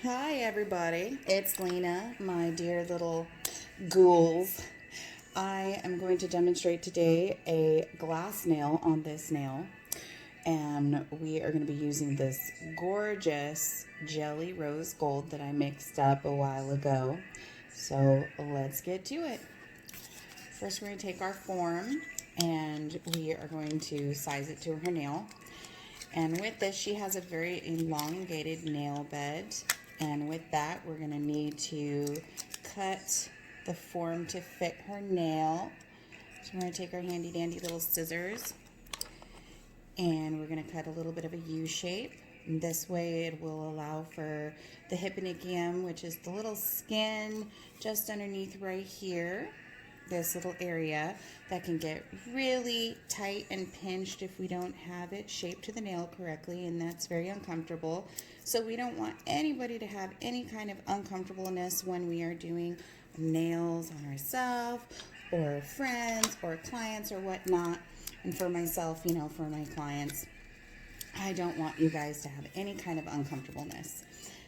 Hi everybody, it's Lena, my dear little ghouls. I am going to demonstrate today a glass nail on this nail, and we are going to be using this gorgeous jelly rose gold that I mixed up a while ago. So let's get to it. First we're going to take our form and we are going to size it to her nail. And with this, she has a very elongated nail bed. And with that, we're going to need to cut the form to fit her nail. So we're going to take our handy dandy little scissors and we're going to cut a little bit of a U shape. And this way it will allow for the hyponychium, which is the little skin just underneath right here, this little area that can get really tight and pinched if we don't have it shaped to the nail correctly, and that's very uncomfortable. So we don't want anybody to have any kind of uncomfortableness when we are doing nails on ourselves or friends or clients or whatnot. And for myself, for my clients, I don't want you guys to have any kind of uncomfortableness.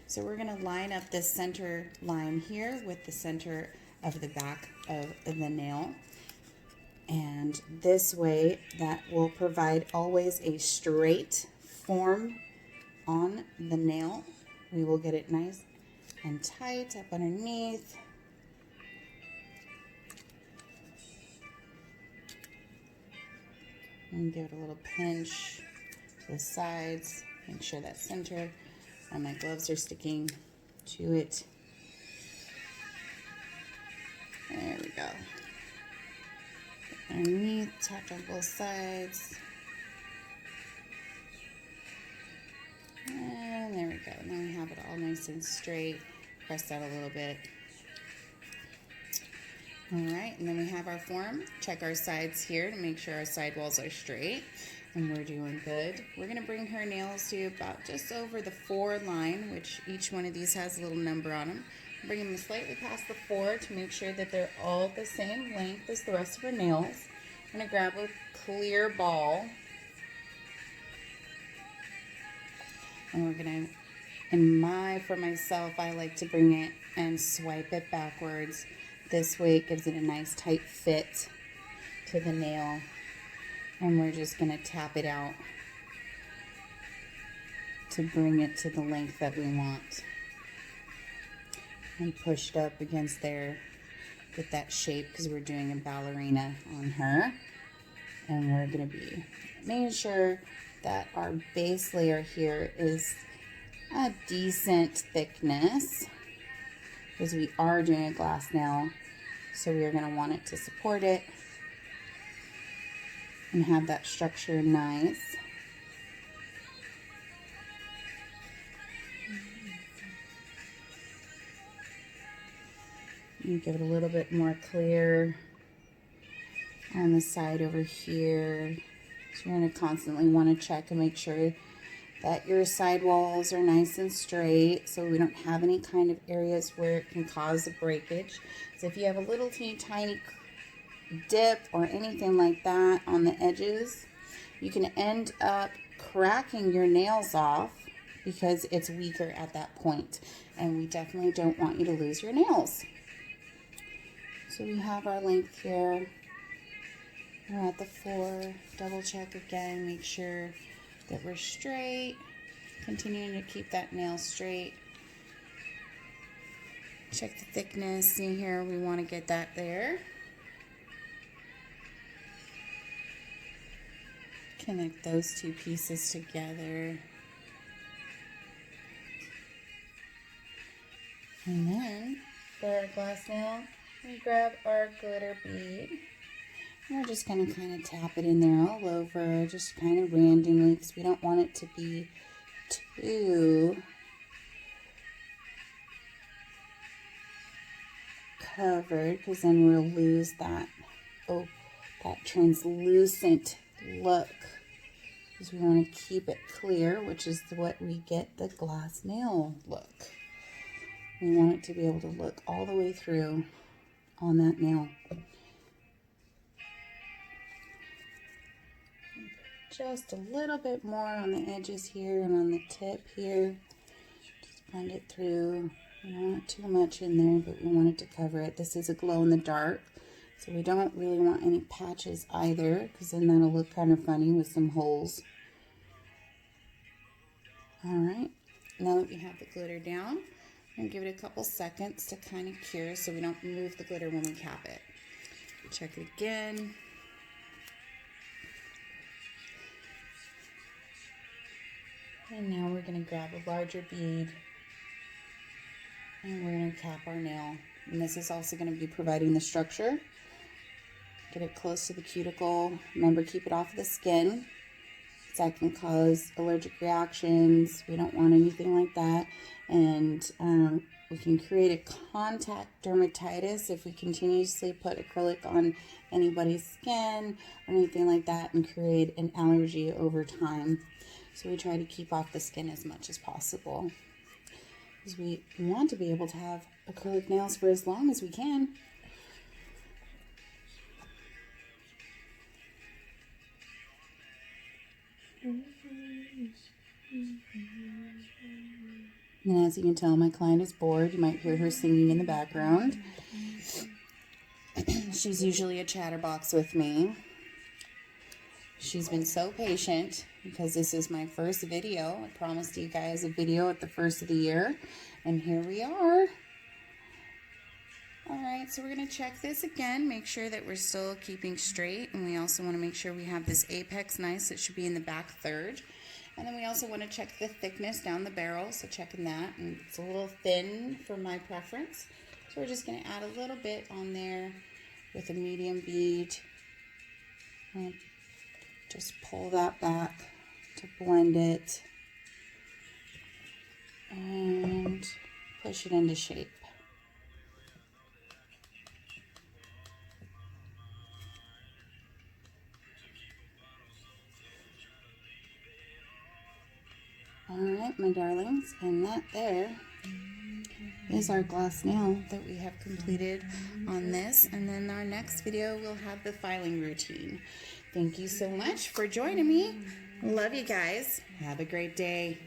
So we're going to line up this center line here with the center of the back of the nail. And this way, that will provide always a straight form on the nail. We will get it nice and tight up underneath. And give it a little pinch to the sides. Make sure that center, and my gloves are sticking to it. There we go. Underneath, tapped on both sides. And there we go. Now we have it all nice and straight. Press that a little bit. Alright, and then we have our form. Check our sides here to make sure our side walls are straight. And we're doing good. We're going to bring her nails to about just over the 4 line, which each one of these has a little number on them. Bring them slightly past the 4 to make sure that they're all the same length as the rest of her nails. I'm going to grab a clear ball. And we're going to, for myself, I like to bring it and swipe it backwards. This way it gives it a nice tight fit to the nail. And we're just going to tap it out to bring it to the length that we want. And push it up against there, get that shape, because we're doing a ballerina on her. And we're going to be making sure that our base layer here is a decent thickness, because we are doing a glass nail, so we are going to want it to support it and have that structure nice. And give it a little bit more clear on the side over here. So you're going to constantly want to check and make sure that your side walls are nice and straight, so we don't have any kind of areas where it can cause a breakage. So if you have a little tiny dip or anything like that on the edges, you can end up cracking your nails off because it's weaker at that point, and we definitely don't want you to lose your nails. So we have our length here. We're at the 4. Double check again, make sure that we're straight. Continuing to keep that nail straight. Check the thickness. See here, we want to get that there. Connect those 2 pieces together. And then for our glass nail, we grab our glitter bead. And we're just going to kind of tap it in there all over, just kind of randomly, because we don't want it to be too covered, because then we'll lose that, that translucent look. Because we want to keep it clear, which is what we get the glass nail look. We want it to be able to look all the way through on that nail. Just a little bit more on the edges here and on the tip here. Just blend it through. We don't want too much in there, but we want it to cover it. This is a glow in the dark, so we don't really want any patches either, because then that'll look kind of funny with some holes. Alright, now that we have the glitter down, I'm going to give it a couple seconds to kind of cure so we don't move the glitter when we cap it. Check it again. And now we're going to grab a larger bead and we're going to cap our nail. And this is also going to be providing the structure. Get it close to the cuticle. Remember, keep it off the skin. That can cause allergic reactions. We don't want anything like that. And we can create a contact dermatitis if we continuously put acrylic on anybody's skin or anything like that and create an allergy over time. So we try to keep off the skin as much as possible, because we want to be able to have acrylic nails for as long as we can. And as you can tell, my client is bored. You might hear her singing in the background. She's usually a chatterbox with me. She's been so patient because this is my first video. I promised you guys a video at the first of the year, and here we are. Alright, so we're going to check this again, make sure that we're still keeping straight, and we also want to make sure we have this apex nice. It should be in the back third. And then we also want to check the thickness down the barrel, so checking that. And it's a little thin for my preference. So we're just going to add a little bit on there with a medium bead. And just pull that back to blend it. And push it into shape. Alright, my darlings, and that there is our glass nail that we have completed on this. And then our next video we'll have the filing routine. Thank you so much for joining me. Love you guys. Have a great day.